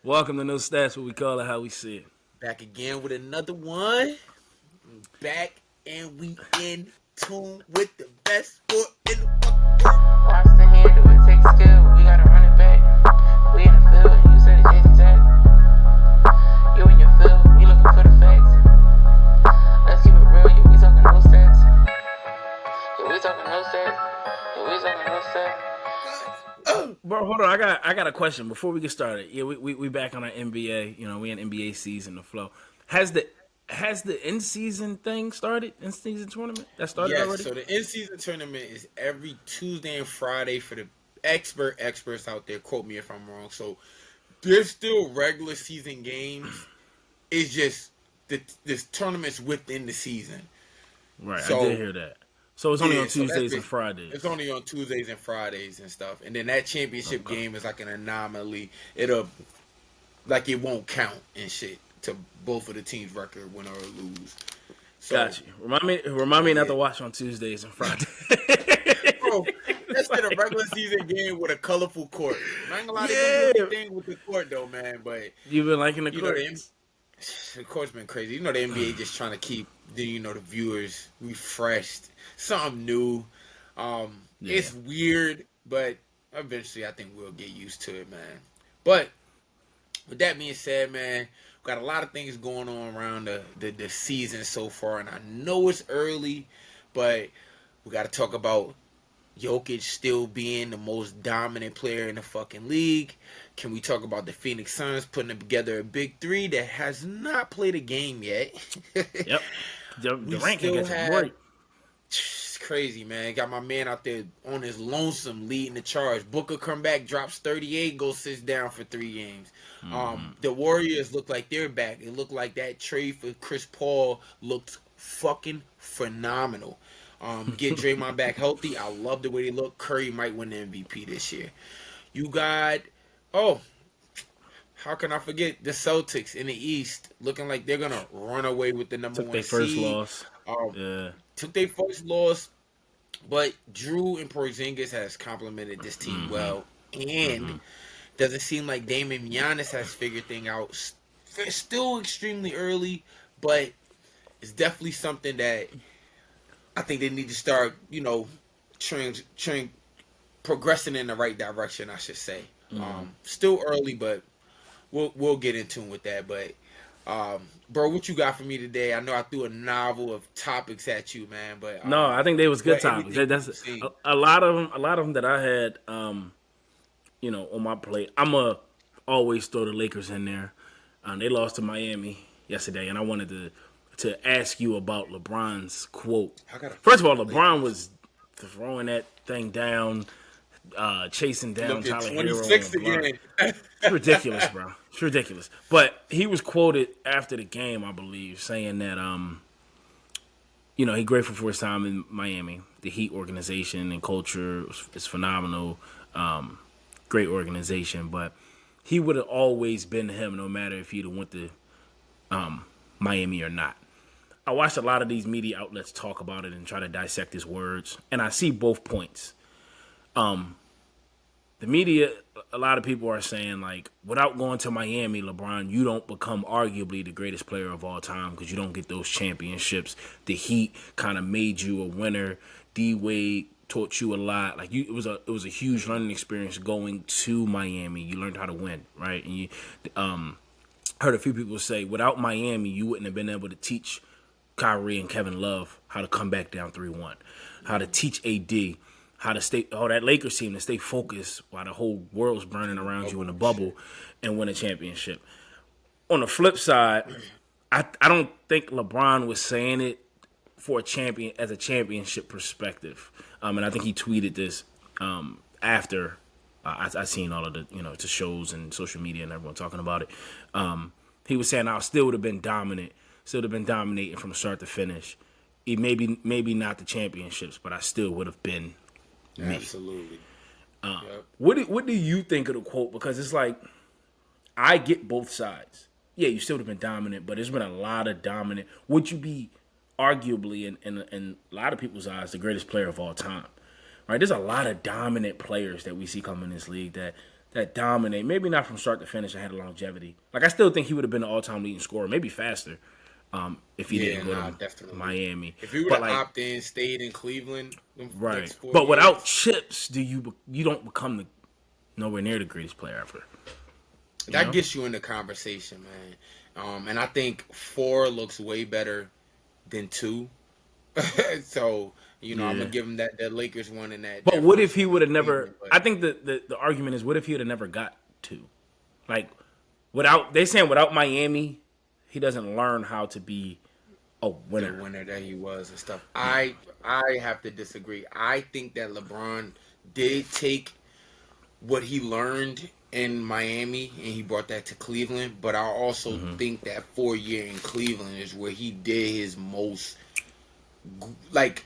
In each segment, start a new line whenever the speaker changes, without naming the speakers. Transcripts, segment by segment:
Welcome to No Stats, what we call it, how we see it.
Back again with another one. Back and we in tune with the best sport in the fucking world.
Watch the handle, it takes skill. We gotta run it back. We in the field, you said it exact. You in your field, we looking for the facts. Let's keep it real, yeah, we talking no stats. Yeah, we talking no stats. Yeah, we talking no stats.
Bro, hold on, I got a question before we get started. Yeah, we back on our NBA. You know, we in NBA season, the flow. Has the in season thing started? In season tournament that started
Yes,
already?
so the in-season tournament is every Tuesday and Friday for the experts out there. Quote me if I'm wrong. So there's still regular season games. It's just this tournament's within the season.
Right,
So,
I did hear that. So it's only on
so that's
Tuesdays and
basi-
Fridays.
It's only on Tuesdays and Fridays and stuff. And then that championship
Okay.
game is like an anomaly. It won't count and shit to both of the teams' record, win or lose. So,
Got you. Remind me not to watch on Tuesdays and Fridays.
bro, that's been a regular season game with a colorful court. I ain't gonna lie,
Yeah.
they do thing with the court though, man. But
You've been liking the
you know,
courts?
the court's been crazy. You know, the NBA just trying to keep the viewers refreshed, something new.
Yeah.
It's weird, but eventually I think we'll get used to it, man. But with that being said, man, we got a lot of things going on around the season so far, and I know it's early, but we got to talk about Jokic still being the most dominant player in the fucking league. Can we talk about the Phoenix Suns putting together a big three that has not played a game yet?
Yep. The
We
ranking
still
gets
have-
great.
It's crazy, man. Got my man out there on his lonesome leading the charge. Booker come back, drops 38, goes sits down for 3 games. The Warriors look like they're back. It looked like that trade for Chris Paul looked fucking phenomenal. Get Draymond back healthy. I love the way they look. Curry might win the MVP this year. You got how can I forget the Celtics in the East looking like they're gonna run away with the number
Took
one
their first
seed.
loss. Yeah.
Took their first loss, but Drew and Porzingis has complemented this team well, and doesn't seem like Damon Giannis has figured things out. It's still extremely early, but it's definitely something that I think they need to start, progressing in the right direction, I should say. Still early, but we'll get into it with that. But bro, what you got for me today? I know I threw a novel of topics at you, man. But
No, I think they was good
what
topics.
everything
That's
you've seen.
a lot of them. A lot of them that I had, on my plate. I'ma always throw the Lakers in there. They lost to Miami yesterday, and I wanted to ask you about LeBron's quote. First of all, LeBron was throwing that thing down, chasing down
Look at
Tyler Hero.
26
and LeBron.
again.
It's ridiculous, bro. It's ridiculous. But he was quoted after the game, I believe, saying that he's grateful for his time in Miami. The Heat organization and culture is phenomenal. Great organization, but he would have always been him, no matter if he'd have went to Miami or not. I watched a lot of these media outlets talk about it and try to dissect his words, and I see both points. The media, a lot of people are saying, like, without going to Miami, LeBron, you don't become arguably the greatest player of all time because you don't get those championships. The Heat kind of made you a winner. D-Wade taught you a lot. Like, it was a huge learning experience going to Miami. You learned how to win, right? And you heard a few people say, without Miami, you wouldn't have been able to teach Kyrie and Kevin Love how to come back down 3-1, how to teach AD, how to stay, that Lakers team to stay focused while the whole world's burning around you in a bubble and win a championship. On the flip side, I don't think LeBron was saying it for a championship perspective. And I think he tweeted this after I seen all of the shows and social media and everyone talking about it. He was saying I still would have been dominant, still would have been dominating from start to finish. Maybe not the championships, but I still would have been me.
Absolutely. Yep.
What do you think of the quote? Because it's like, I get both sides. Yeah, you still would have been dominant, but there's been a lot of dominant. Would you be arguably, in a lot of people's eyes, the greatest player of all time? Right? There's a lot of dominant players that we see come in this league that that dominate. Maybe not from start to finish. I had a longevity. Like I still think he would have been the all-time leading scorer, maybe faster, if he didn't go to
definitely.
Miami.
If he would have opted in, stayed in Cleveland,
right?
Next 4
But
years,
without chips, you don't become nowhere near the greatest player ever.
That gets you in the conversation, man. And I think 4 looks way better than 2. So I'm gonna give him that Lakers one and that.
But what if he would have never? I think the argument is, what if he would have never got 2? Like without Miami, he doesn't learn how to be a winner.
The winner that he was and stuff. I have to disagree. I think that LeBron did take what he learned in Miami and he brought that to Cleveland, but I also think that 4 year in Cleveland is where he did his most, like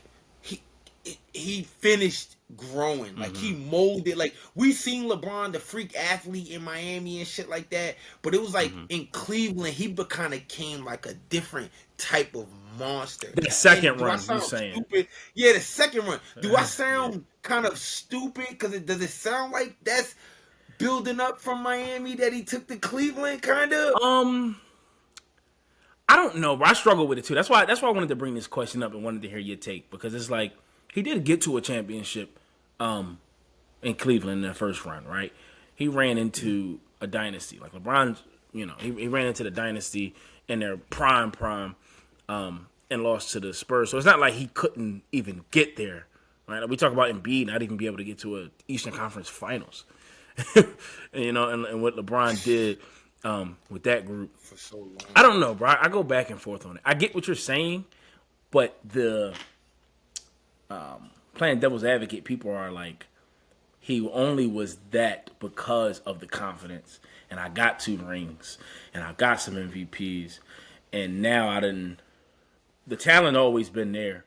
he finished growing. Like he molded. Like we seen LeBron the freak athlete in Miami and shit like that, but it was like in Cleveland he kind of came like a different type of monster.
The second run, you saying?
Stupid? Yeah, the second run. Do I sound kind of stupid? Because does it sound like that's building up from Miami that he took to Cleveland, kind of?
I don't know, but I struggle with it too. That's why I wanted to bring this question up and wanted to hear your take, because it's like he did get to a championship in Cleveland in the first run, right? He ran into a dynasty. Like LeBron, he ran into the dynasty in their prime, and lost to the Spurs. So it's not like he couldn't even get there, right? Like we talk about Embiid not even be able to get to a Eastern Conference Finals, and what LeBron did with that group
for so long.
I don't know, bro. I go back and forth on it. I get what you're saying, but the playing devil's advocate, people are like, he only was that because of the confidence. And I got 2 rings, and I got some MVPs, and now the talent always been there,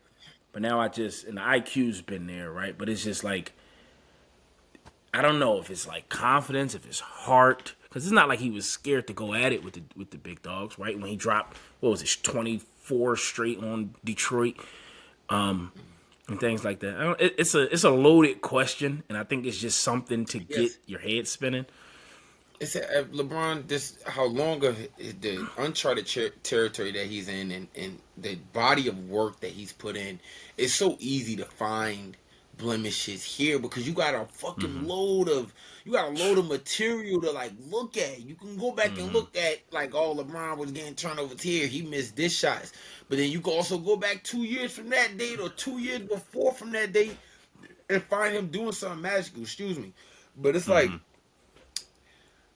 but now and the IQ's been there, right? But it's just like, I don't know if it's like confidence, if it's heart, because it's not like he was scared to go at it with the big dogs, right? When he dropped, 24 straight on Detroit, and things like that. It's a loaded question, and I think it's just something to get your head spinning.
It's LeBron. This how long of the uncharted territory that he's in, and the body of work that he's put in. It's so easy to find blemishes here because you got a fucking load of material to like look at. You can go back and look at like, oh, LeBron was getting turnovers here, he missed this shots, but then you can also go back 2 years from that date or 2 years before from that date and find him doing something magical. Excuse me, but it's like,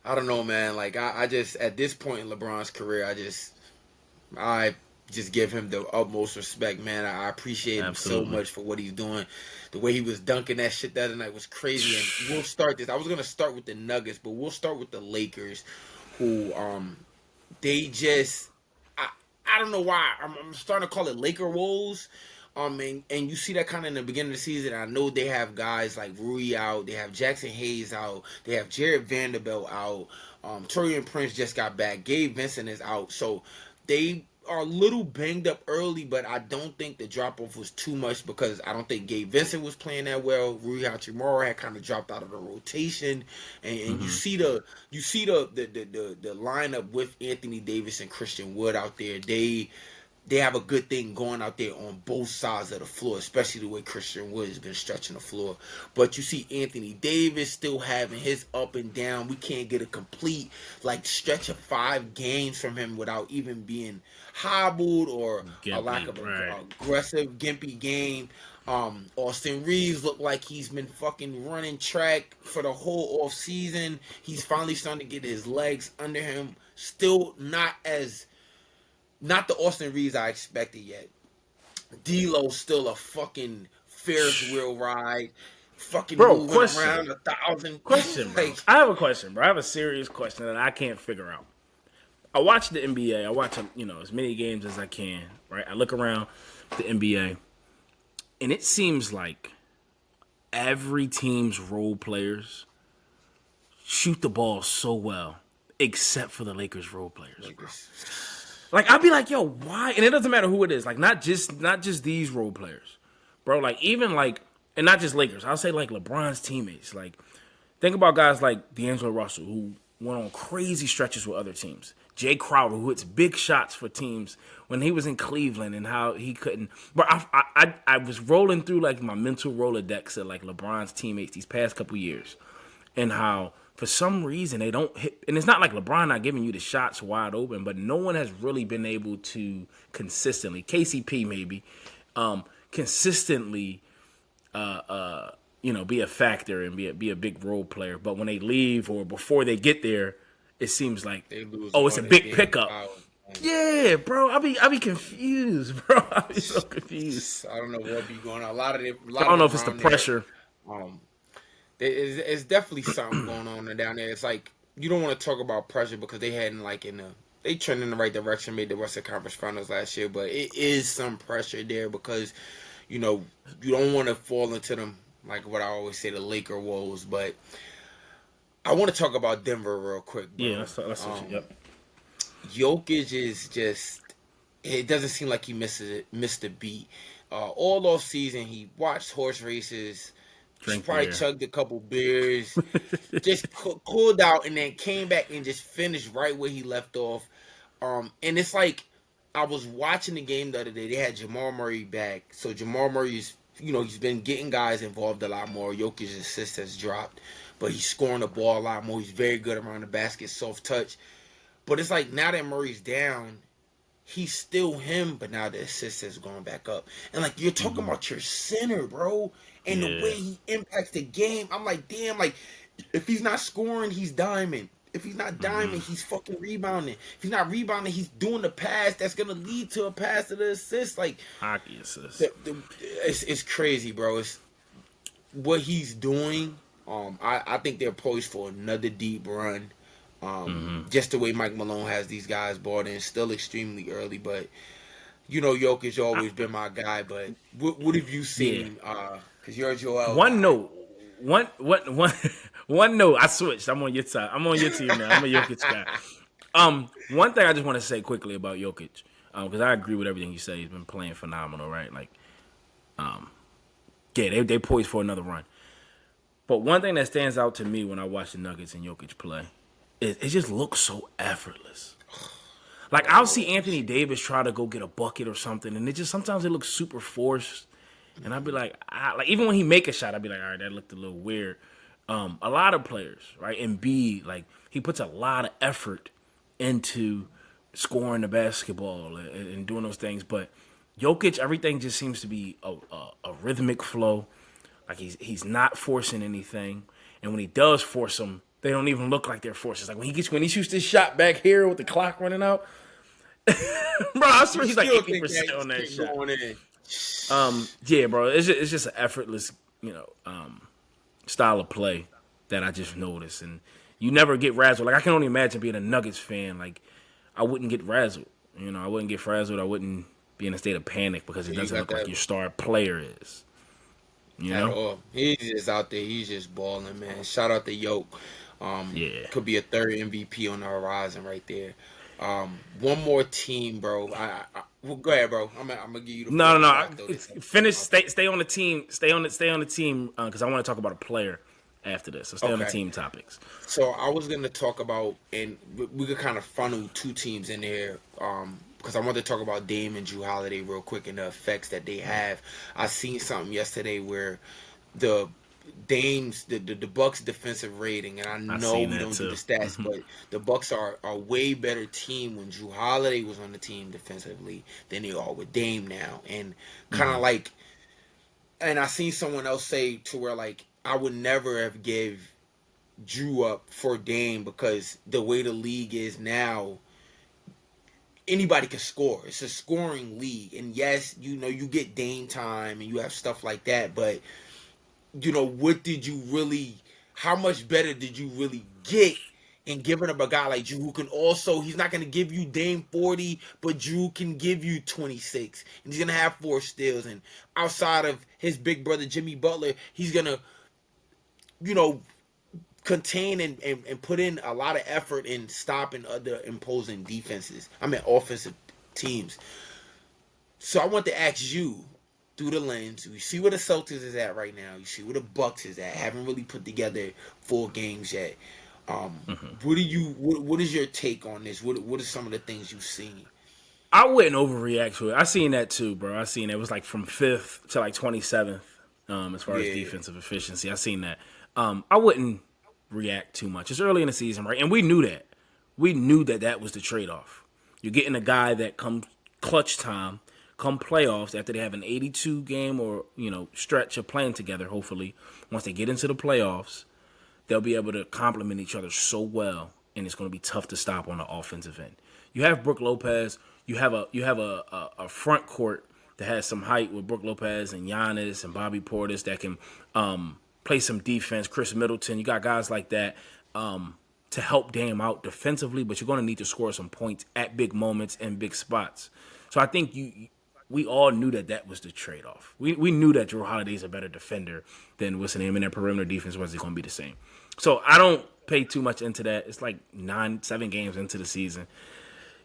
I don't know, man. Like I just at this point in LeBron's career, I just give him the utmost respect, man. I appreciate him so much for what he's doing. The way he was dunking that shit the other night was crazy. And we'll start this. I was gonna start with the Nuggets, but we'll start with the Lakers, who they just I don't know why I'm starting to call it Laker woes. And you see that kind of in the beginning of the season. I know they have guys like Rui out, they have Jackson Hayes out, they have Jared Vanderbilt out. Taurean Prince just got back. Gabe Vincent is out, so they are a little banged up early, but I don't think the drop off was too much because I don't think Gabe Vincent was playing that well. Rui Hachimura had kind of dropped out of the rotation, and you see the lineup with Anthony Davis and Christian Wood out there. They have a good thing going out there on both sides of the floor, especially the way Christian Wood has been stretching the floor. But you see Anthony Davis still having his up and down. We can't get a complete stretch of 5 games from him without even being hobbled or a lack of aggressive, gimpy game. Austin Reeves looked like he's been fucking running track for the whole off season. He's finally starting to get his legs under him. Still not the Austin Reeves I expected yet. D'Lo's still a fucking Ferris wheel ride. Fucking moving around 1,000.
Question, bro. I have a question, bro. I have a serious question that I can't figure out. I watch the NBA. I watch as many games as I can, right? I look around the NBA, and it seems like every team's role players shoot the ball so well, except for the Lakers' role players, bro. Like, I'd be like, yo, why? And it doesn't matter who it is. Like, not just these role players, bro. Like, even and not just Lakers. I'll say like LeBron's teammates. Like, Think about guys like D'Angelo Russell, who went on crazy stretches with other teams. Jay Crowder, who hits big shots for teams when he was in Cleveland, and how he couldn't. But I was rolling through like my mental Rolodex of like LeBron's teammates these past couple years, and how for some reason they don't hit. And it's not like LeBron not giving you the shots wide open, but no one has really been able to consistently. KCP maybe consistently. Be a factor and be a big role player. But when they leave or before they get there, it seems like, it's a big pickup. Yeah, bro. I be confused, bro. I be so confused.
I don't know what be going on. I
don't know if it's the pressure.
It's definitely something going on down there. It's like you don't want to talk about pressure because they hadn't they trended in the right direction, made the Western Conference Finals last year, but it is some pressure there because you don't want to fall into them. Like what I always say, the Laker woes. But I want to talk about Denver real quick, bro.
Yeah, that's yep.
Jokic is just, it doesn't seem like he missed a beat. All off season, he watched horse races, probably chugged a couple beers, just cooled out, and then came back and just finished right where he left off. And it's like, I was watching the game the other day. They had Jamal Murray back. So Jamal Murray's, he's been getting guys involved a lot more. Jokic's assist has dropped, but he's scoring the ball a lot more. He's very good around the basket, soft touch. But it's like now that Murray's down, he's still him, but now the assist has gone back up. And like you're talking about your center, bro, and the way he impacts the game. I'm like, damn, like if he's not scoring, he's diamond. If he's not diamond, he's fucking rebounding. If he's not rebounding, he's doing the pass that's gonna lead to a pass to the assist. Like
hockey assist.
It's crazy, bro. It's what he's doing. I think they're poised for another deep run. Just the way Mike Malone has these guys bought in, still extremely early, but Jokic always been my guy. But what have you seen? Because you're a Joel.
One note. One note. I switched. I'm on your side. I'm on your team now. I'm a Jokic guy. One thing I just want to say quickly about Jokic, because I agree with everything you say. He's been playing phenomenal, right? Like, they poised for another run. But one thing that stands out to me when I watch the Nuggets and Jokic play, it just looks so effortless. Like I'll see Anthony Davis try to go get a bucket or something, and sometimes it looks super forced. And I'd be like even when he make a shot, I'd be like, all right, that looked a little weird. A lot of players, right? And B, like he puts a lot of effort into scoring the basketball and doing those things. But Jokic, everything just seems to be a rhythmic flow. Like he's not forcing anything, and when he does force them, they don't even look like they're forcing. Like when he shoots this shot back here with the clock running out, bro, I swear he's like 80% on that shot. Yeah, bro, it's just an effortless, style of play that I just noticed, and you never get razzled. Like I can only imagine being a Nuggets fan. Like I wouldn't get razzled. I wouldn't get frazzled. I wouldn't be in a state of panic because it doesn't look like your star player is. At all.
He's just out there. He's just balling, man. Shout out to Yoke. Could be a third MVP on the horizon right there. One more team, bro. Well, go ahead, bro. I'm gonna give you the
no. Finish. Stay on the team. Stay on the team because I want to talk about a player after this. So stay on the team topics.
So I was gonna talk about, and we could kind of funnel two teams in there. Because I want to talk about Dame and Jrue Holiday real quick and the effects that they have. I seen something yesterday where the Bucks defensive rating, and I know we don't do the stats, but the Bucks are a way better team when Jrue Holiday was on the team defensively than they are with Dame now. And kind of like, and I seen someone else say to where like I would never have give Jrue up for Dame because the way the league is now, anybody can score. It's a scoring league. And yes, you get Dame time and you have stuff like that, but what did you really, how much better did you really get in giving up a guy like Jrue who can also, he's not going to give you Dame 40, but Jrue can give you 26. And he's going to have 4 steals. And outside of his big brother, Jimmy Butler, he's going to, contain and put in a lot of effort in stopping other imposing defenses. I mean, offensive teams. So I want to ask you, through the lens. You see where the Celtics is at right now. You see where the Bucks is at. Haven't really put together 4 games yet. What is your take on this? What are some of the things you've seen?
I wouldn't overreact to it. I seen that too, bro. I seen it was like from 5th to like 27th, as far as defensive efficiency. I seen that. I wouldn't react too much. It's early in the season, right? And we knew that. We knew that that was the trade-off. You're getting a guy that come clutch time, come playoffs after they have an 82 game or stretch of playing together. Hopefully, once they get into the playoffs, they'll be able to complement each other so well, and it's going to be tough to stop on the offensive end. You have Brook Lopez. You have a front court that has some height with Brook Lopez and Giannis and Bobby Portis that can play some defense. Chris Middleton. You got guys like that to help Dame out defensively, but you're going to need to score some points at big moments and big spots. So I think we all knew that was the trade-off. We knew that Jrue Holiday's a better defender than what's the name, and their perimeter defense wasn't going to be the same. So I don't pay too much into that. It's like 7 games into the season.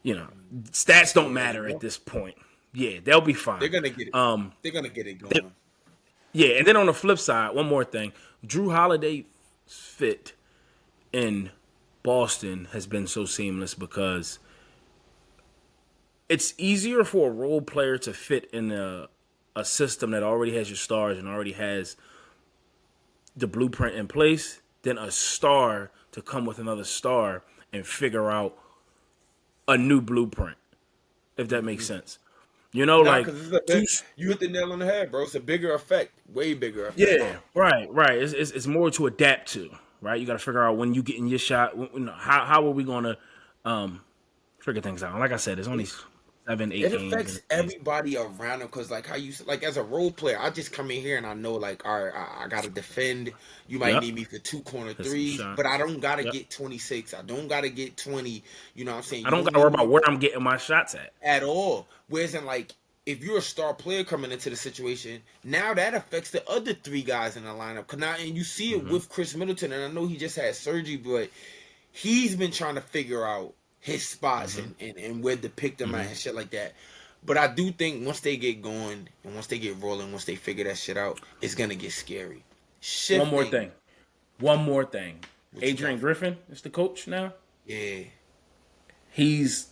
Stats don't matter at this point. Yeah, they'll be fine.
They're gonna get it. They're gonna get it going.
And then on the flip side, one more thing: Jrue Holiday's fit in Boston has been so seamless because it's easier for a role player to fit in a system that already has your stars and already has the blueprint in place than a star to come with another star and figure out a new blueprint, if that makes sense. You
hit the nail on the head, bro. It's a bigger effect, way bigger effect.
Yeah, right. It's more to adapt to, right? You got to figure out when you get in your shot. How are we going to figure things out? Like I said, it's only 7, 8 games.
It affects everybody around him because, like, as a role player, I just come in here and I know, like, all right, I got to defend. You might need me for 2 corner threes, but I don't got to get 26. I don't got to get 20. You know what I'm saying?
I don't got to worry about where I'm getting my shots
at all. Whereas, if you're a star player coming into the situation, now that affects the other 3 guys in the lineup. And you see it with Chris Middleton, and I know he just had surgery, but he's been trying to figure out his spots and where to pick them at and shit like that. But I do think once they get going and once they get rolling, once they figure that shit out, it's going to get scary.
One more thing. Adrian Griffin is the coach now.
Yeah.
He's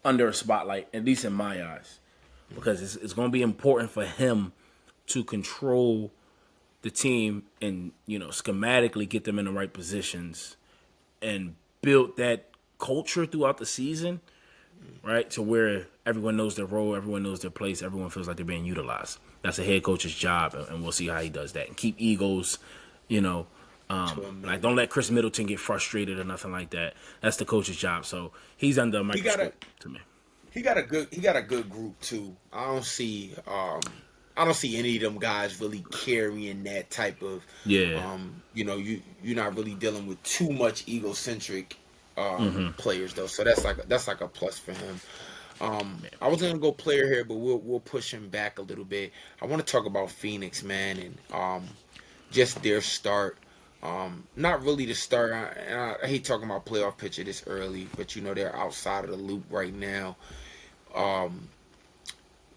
under a spotlight, at least in my eyes, because it's going to be important for him to control the team and, schematically get them in the right positions and build that culture throughout the season, right, to where everyone knows their role, everyone knows their place, everyone feels like they're being utilized. That's a head coach's job, and we'll see how he does that. And keep egos, don't let Chris Middleton get frustrated or nothing like that. That's the coach's job. So he's under a microscope to me.
He got a good group too. I don't see any of them guys really carrying that type of you're not really dealing with too much egocentric players though. So that's like a plus for him. I was gonna go player here, but we'll push him back a little bit. I want to talk about Phoenix, man, and just their start. Not really the start. I hate talking about playoff picture this early, but they're outside of the loop right now.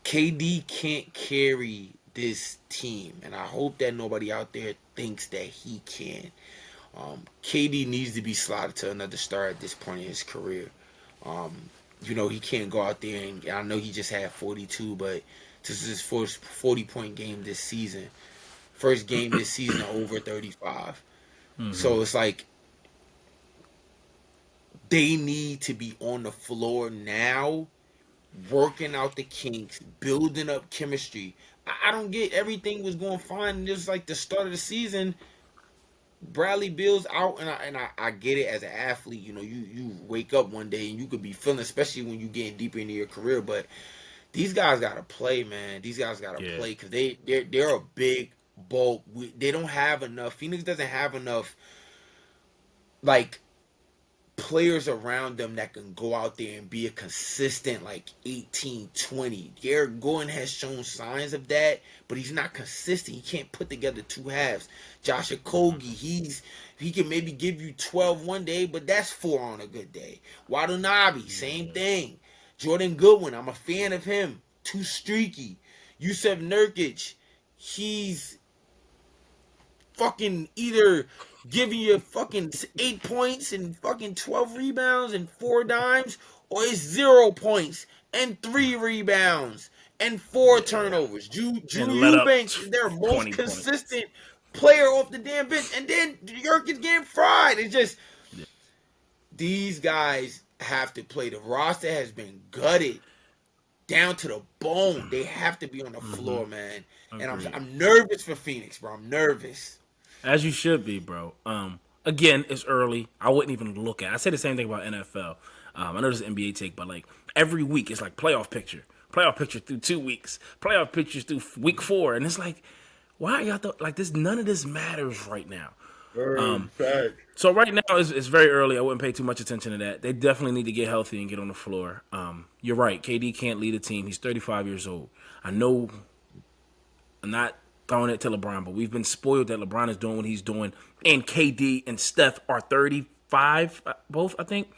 KD can't carry this team, and I hope that nobody out there thinks that he can. KD needs to be slotted to another star at this point in his career. He can't go out there and I know he just had 42, but this is his first 40-point game this season. First game this season over 35. So it's like they need to be on the floor now, working out the kinks, building up chemistry. I don't get everything was going fine. Just like the start of the season, Bradley Beal's out, and I get it as an athlete. You wake up one day and you could be feeling, especially when you getting deeper into your career. But these guys gotta play, man. These guys gotta play because they're a big bulk. They don't have enough. Phoenix doesn't have enough players around them that can go out there and be a consistent 18, 20. Garrett Gordon has shown signs of that, but he's not consistent. He can't put together 2 halves. Josh Okogie, he can maybe give you 12 one day, but that's 4 on a good day. Watanabe, same thing. Jordan Goodwin, I'm a fan of him. Too streaky. Yusef Nurkic, he's fucking either giving you fucking 8 points and fucking 12 rebounds and 4 dimes, or it's 0 points and 3 rebounds and 4 turnovers. Drew
let up
Eubanks is their most
20 points.
consistent player off the damn bench, and then Nurkic getting fried. It's just these guys have to play. The roster has been gutted down to the bone. They have to be on the floor, man. And I'm nervous for Phoenix, bro. I'm nervous.
As you should be, bro. Again, it's early. I wouldn't even look at it. I say the same thing about NFL. I know this is NBA take, but like every week it's like playoff picture through 2 weeks, playoff pictures through week 4, and it's like, why are y'all like this? None of this matters right now. So right now it's very early. I wouldn't pay too much attention to that. They definitely need to get healthy and get on the floor. You're right. KD can't lead a team. He's 35 years old. I know. I'm not throwing it to LeBron, but we've been spoiled that LeBron is doing what he's doing, and KD and Steph are 35 both, I think.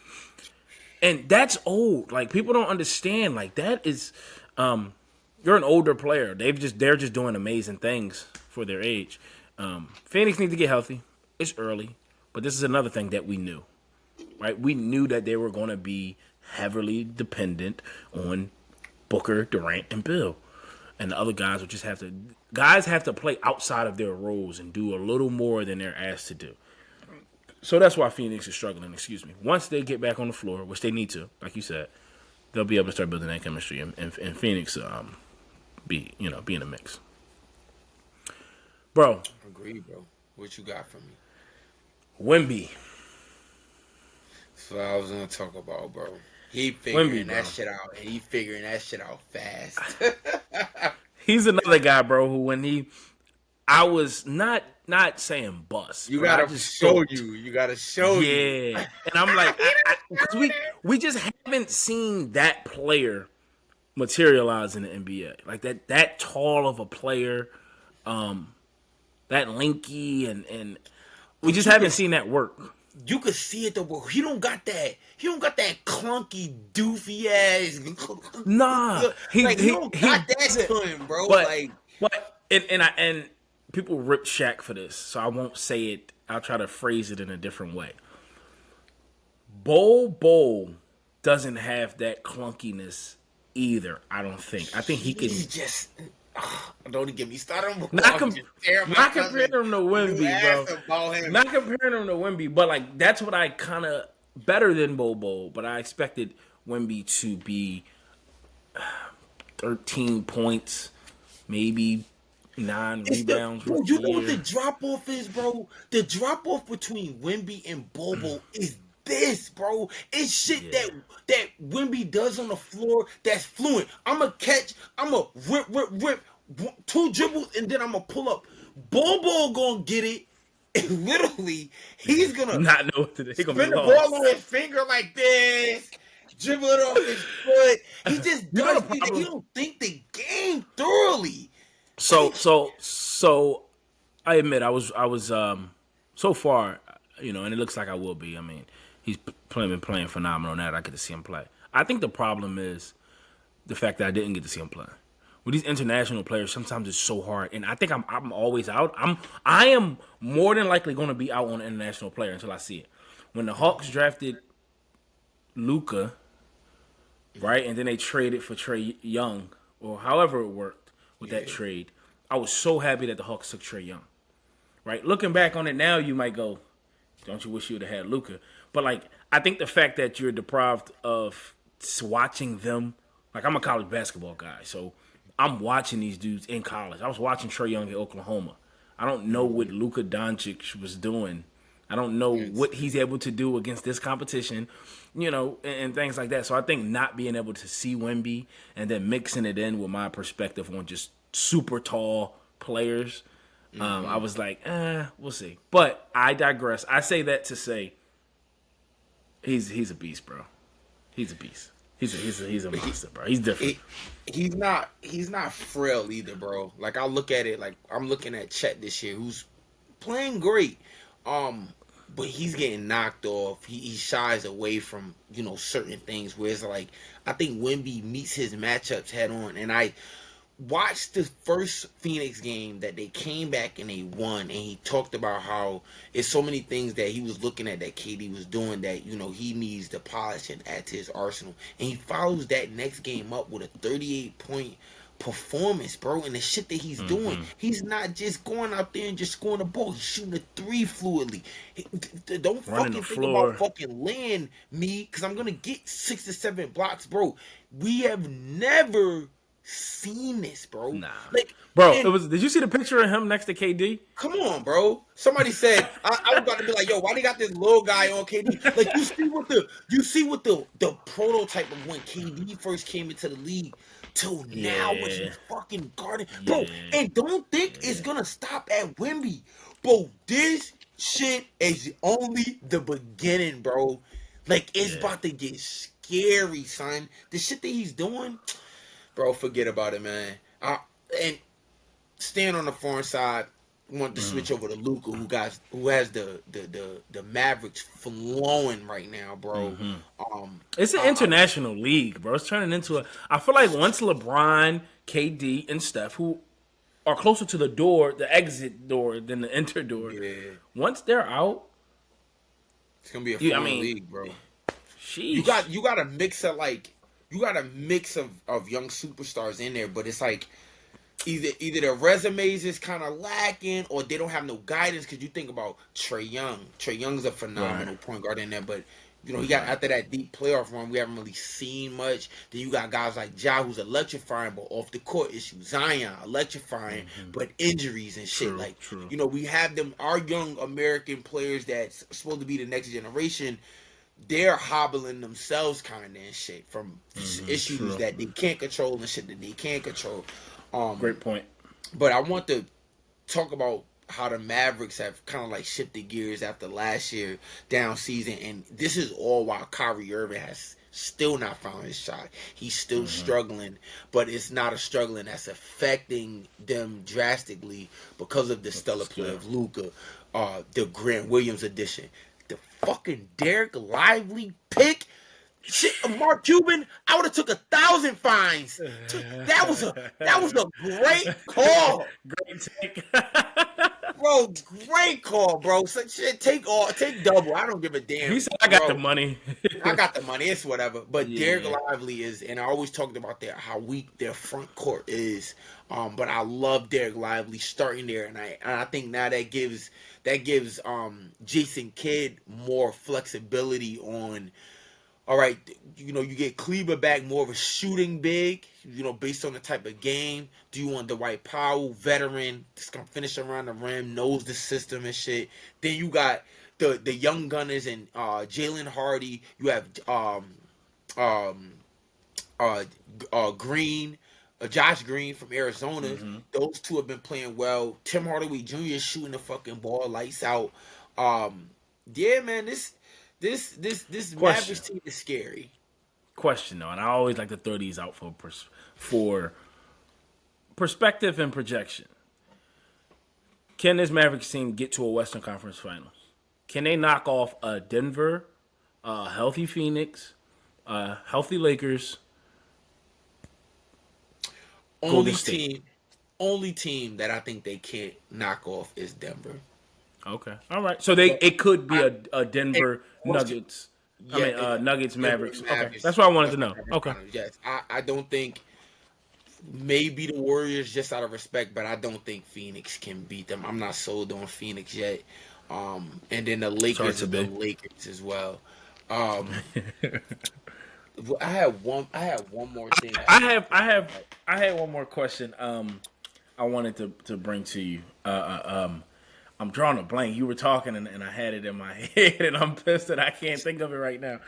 And that's old. Like, people don't understand. Like, that is you're an older player. They're just doing amazing things for their age. Phoenix needs to get healthy. It's early, but this is another thing that we knew. Right? We knew that they were going to be heavily dependent on Booker, Durant, and Beal. And the other guys will just have to play outside of their roles and do a little more than they're asked to do. So that's why Phoenix is struggling, Once they get back on the floor, which they need to, like you said, they'll be able to start building that chemistry, and Phoenix be in the mix. Bro.
Agree, bro. What you got for me?
Wemby.
That's what I was going to talk about, bro. He figuring
Wemby,
that shit out, and he figuring that shit out fast.
He's another guy, bro, who I was not saying bust.
You gotta show you. You gotta show you.
Yeah. And I'm like, because we just haven't seen that player materialize in the NBA. Like that tall of a player, that lanky, and we just haven't seen that work.
You could see it though, but he don't got that clunky, doofy ass.
Nah,
he don't got that to him, bro.
But and people rip Shaq for this, so I won't say it. I'll try to phrase it in a different way. Bol doesn't have that clunkiness either. I don't think. I think he can.
He just. Don't get me started.
Not comparing him to Wemby, bro. Not comparing him to Wemby, but like that's what I kind of better than Bol. But I expected Wemby to be 13 points, maybe 9 rebounds.
Bro, you know what the drop off is, bro? The drop off between Wemby and Bobo is this, bro. It's shit that Wemby does on the floor that's fluent. I'ma catch, I'ma rip, 2 dribbles, and then I'ma pull up. Bobo gonna get it, and literally he's gonna
not know what to do.
Spin the ball on his finger like this, dribble it off his foot. He just does it. He don't think the game thoroughly.
So I admit I was so far, and it looks like I will be. I mean, he's been playing phenomenal now that I get to see him play. I think the problem is the fact that I didn't get to see him play. With these international players, sometimes it's so hard, and I think I'm always out. I am more than likely going to be out on an international player until I see it. When the Hawks drafted Luka, right, and then they traded for Trae Young, or however it worked with that trade, I was so happy that the Hawks took Trae Young. Right, looking back on it now, you might go, "Don't you wish you would have had Luka?" But like, I think the fact that you're deprived of watching them, like I'm a college basketball guy, so I'm watching these dudes in college. I was watching Trae Young at Oklahoma. I don't know what Luka Doncic was doing. I don't know what he's able to do against this competition, and things like that. So I think not being able to see Wemby and then mixing it in with my perspective on just super tall players, I was like, we'll see. But I digress. I say that to say he's a beast, bro. He's a beast. He's a monster, bro. He's different.
He's not frail either, bro. Like I look at it, like I'm looking at Chet this year, who's playing great, but he's getting knocked off. He shies away from certain things. Whereas like I think Wemby meets his matchups head on, and watch the first Phoenix game that they came back and they won, and he talked about how it's so many things that he was looking at that KD was doing that, you know, he needs to polish and add to his arsenal. And he follows that next game up with a 38-point performance, bro. And the shit that he's doing, he's not just going out there and just scoring the ball. He's shooting a three fluidly. Don't
Running
fucking
the
think
floor.
about fucking laying me, because I'm gonna get 6 to 7 blocks, bro. We have never seen this, bro.
Nah,
Like,
bro,
and
it was. Did you see the picture of him next to KD?
come on, bro. Somebody said I was about to be like, yo, why they got this little guy on KD? Like, you see what the prototype of when KD first came into the league till now, what
Yeah.
he's fucking guarding, bro.
Yeah.
And don't think it's gonna stop at Wemby, bro. This shit is only the beginning, bro. Like, it's about to get scary, son. The shit that he's doing, bro, forget about it, man. And staying on the foreign side, want to switch over to Luka, who has the Mavericks flowing right now, bro.
It's an international league, bro. It's turning into a. I feel like once LeBron, KD, and Steph, who are closer to the door, the exit door than the enter door, once they're out,
It's gonna be a foreign league, bro. You got a mix of young superstars in there, but it's like either their resumes is kind of lacking or they don't have no guidance. Because you think about Trae Young. Trae Young's a phenomenal point guard in there, but you know, he got after that deep playoff run, we haven't really seen much. Then you got guys like Ja, who's electrifying, but off the court issues. Zion, electrifying, but injuries and shit. You know, we have them, our young American players that's supposed to be the next generation. They're hobbling themselves kind of and shit from issues that they can't control and shit that they can't control.
Great point.
But I want to talk about how the Mavericks have kind of like shifted gears after last year down season, and this is all while Kyrie Irving has still not found his shot. He's still struggling, but it's not a struggling that's affecting them drastically because of the stellar play of Luka, the Grant Williams addition, the fucking Derek Lively pick. Shit, Mark Cuban, I would have took 1,000 fines. That was a great call.
Great take.
Bro, great call, bro. So, shit, take double. I don't give a damn.
He said, "I got the money."
I got the money. It's whatever. But Derek Lively is, and I always talked about how weak their front court is. But I love Derek Lively starting there, and I think now that gives Jason Kidd more flexibility on. All right, you know, you get Kleber back, more of a shooting big, you know, based on the type of game. Do you want Dwight Powell, veteran, just gonna finish around the rim, knows the system and shit. Then you got the young gunners and Jalen Hardy. You have Green, Josh Green from Arizona. Those two have been playing well. Tim Hardaway Jr. is shooting the fucking ball, lights out. Yeah, man, this Mavericks team is scary.
Question though, and I always like to throw these out for perspective and projection. Can this Mavericks team get to a Western Conference Finals? Can they knock off a Denver, a healthy Phoenix, healthy Lakers?
Only team that I think they can't knock off is Denver.
Okay, all right. So it could be a Denver Nuggets. Nuggets Mavericks. Okay, that's what I wanted to know. Okay,
yes, I don't think. Maybe the Warriors just out of respect, but I don't think Phoenix can beat them. I'm not sold on Phoenix yet. And then the Lakers are the Lakers as well. I had one more thing.
I had one more question. I wanted to bring to you. I'm drawing a blank. You were talking, and I had it in my head, and I'm pissed that I can't think of it right now.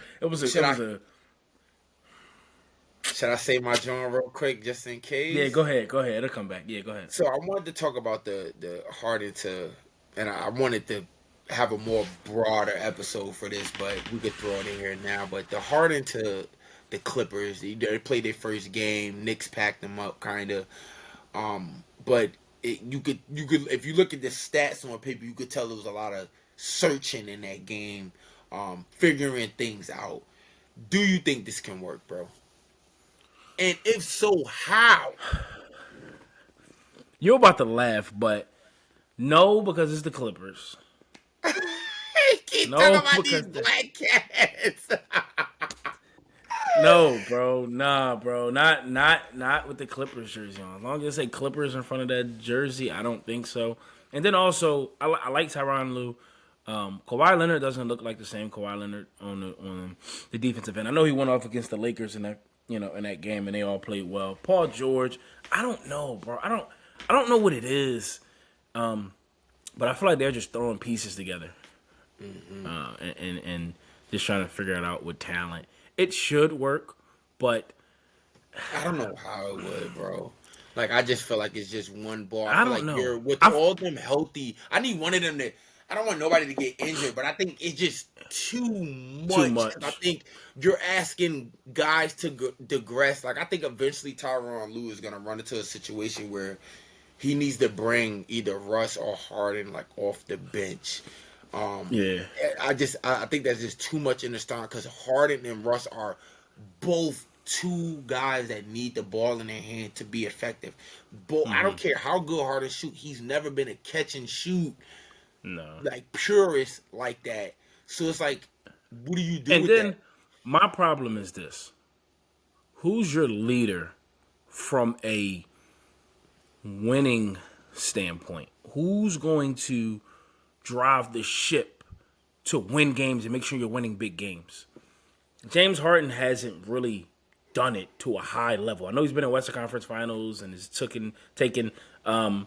Should I say my genre real quick, just in case?
Yeah, go ahead. It'll come back. Yeah, go ahead.
So I wanted to talk about the Harden and I wanted to have a more broader episode for this, but we could throw it in here now. But the Harden to the Clippers, they played their first game. Knicks packed them up, kind of. But you could if you look at the stats on paper, you could tell there was a lot of searching in that game, figuring things out. Do you think this can work, bro? And if so, how?
You're about to laugh, but no, because it's the Clippers.
Keep talking
No,
about these
because
black cats.
no, bro, nah, bro, not with the Clippers jersey on. As long as they say Clippers in front of that jersey, I don't think so. And then also, I like Tyronn Lue. Kawhi Leonard doesn't look like the same Kawhi Leonard on the defensive end. I know he went off against the Lakers in that game, and they all played well. Paul George, I don't know, bro. I don't know what it is, but I feel like they're just throwing pieces together, and just trying to figure it out with talent. It should work, but
I don't know how it would, bro. Like, I just feel like it's just one ball.
I
feel
don't
like
know.
with all of them healthy. I need one of them to. I don't want nobody to get injured, but I think it's just too much.
Too much.
I think you're asking guys to digress. Like, I think eventually Tyronn Lue is gonna run into a situation where he needs to bring either Russ or Harden like off the bench.
Yeah.
I think that's just too much in the start because Harden and Russ are both two guys that need the ball in their hand to be effective. But I don't care how good Harden shoot, he's never been a catch and shoot like purist like that. So it's like, what do you do
And
with
then
that?
my problem is this: who's your leader from a winning standpoint? Who's going to drive the ship to win games and make sure you're winning big games? James Harden hasn't really done it to a high level. I know he's been in Western Conference Finals and has taken the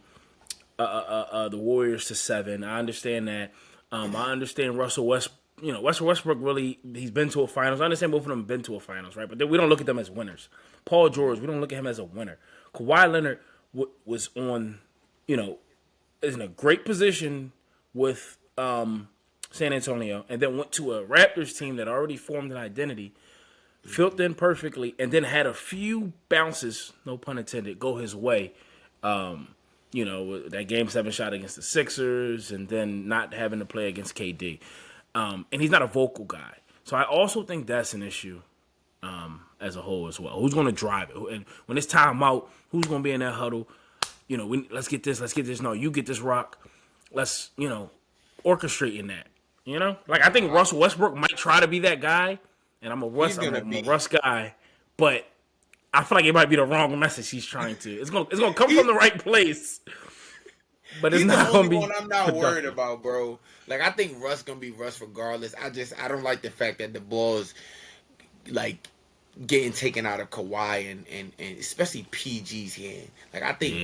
Warriors to 7. I understand that. I understand Russell Westbrook really, he's been to a finals. I understand both of them have been to a finals, right? But we don't look at them as winners. Paul George, we don't look at him as a winner. Kawhi Leonard was on, is in a great position with San Antonio, and then went to a Raptors team that already formed an identity, filled in perfectly, and then had a few bounces, no pun intended, go his way. That Game 7 shot against the Sixers, and then not having to play against KD. And he's not a vocal guy. So I also think that's an issue as a whole as well. Who's going to drive it? And when it's time out, who's going to be in that huddle? Let's get this. No, you get this rock. Let's, orchestrate in that. Like, I think Russell Westbrook might try to be that guy, and I'm a Russ guy, but I feel like it might be the wrong message he's trying to. It's gonna come from the right place, but it's not gonna be.
One I'm not worried about, bro. Like, I think Russ gonna be Russ regardless. I don't like the fact that the ball's like getting taken out of Kawhi and especially PG's hand. Like, I think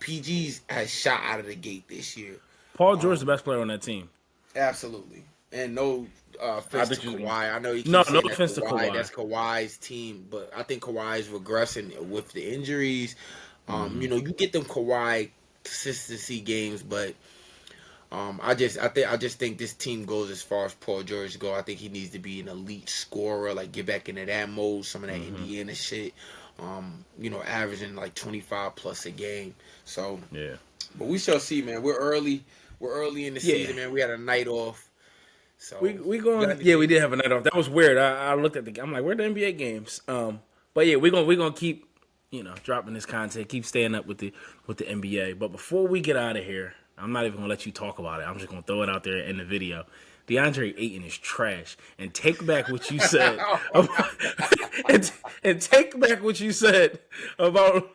PG's has shot out of the gate this year.
Paul George is the best player on that team.
Absolutely. And no offense to Kawhi. I know you keep
no
saying
offense to Kawhi.
That's Kawhi's team, but I think Kawhi is regressing with the injuries. You get them Kawhi consistency games, but I just think this team goes as far as Paul George go. I think he needs to be an elite scorer, like get back into that mode, some of that Indiana shit. Averaging like 25 plus a game. So
yeah.
But we shall see, man. We're early in the season, man. We had a night off. So
we did have a night off. That was weird. I looked at I'm like, where are the NBA games? But yeah, we're gonna keep dropping this content, keep staying up with the NBA. But before we get out of here, I'm not even gonna let you talk about it. I'm just gonna throw it out there in the video. DeAndre Ayton is trash, and take back what you said. and take back what you said about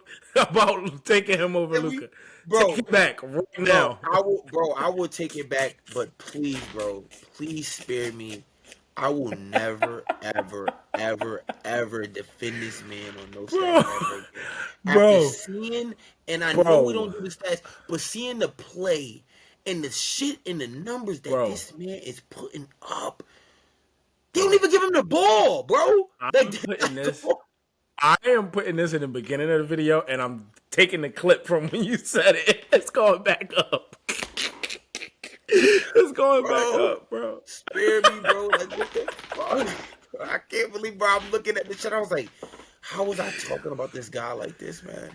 taking him over Luka.
Bro,
take it back right now.
I will take it back, but please, bro, please spare me. I will never, ever, ever, ever defend this man on no stats. After seeing, and I know we don't do the stats, but seeing the play and the shit and the numbers that this man is putting up, they don't even give him the ball, bro.
I am putting this in the beginning of the video, and I'm taking the clip from when you said it. It's going back up. It's going back up, bro.
Spare me, bro. Like, what the fuck? I can't believe, bro. I'm looking at this shit. I was like, how was I talking about this guy like this, man?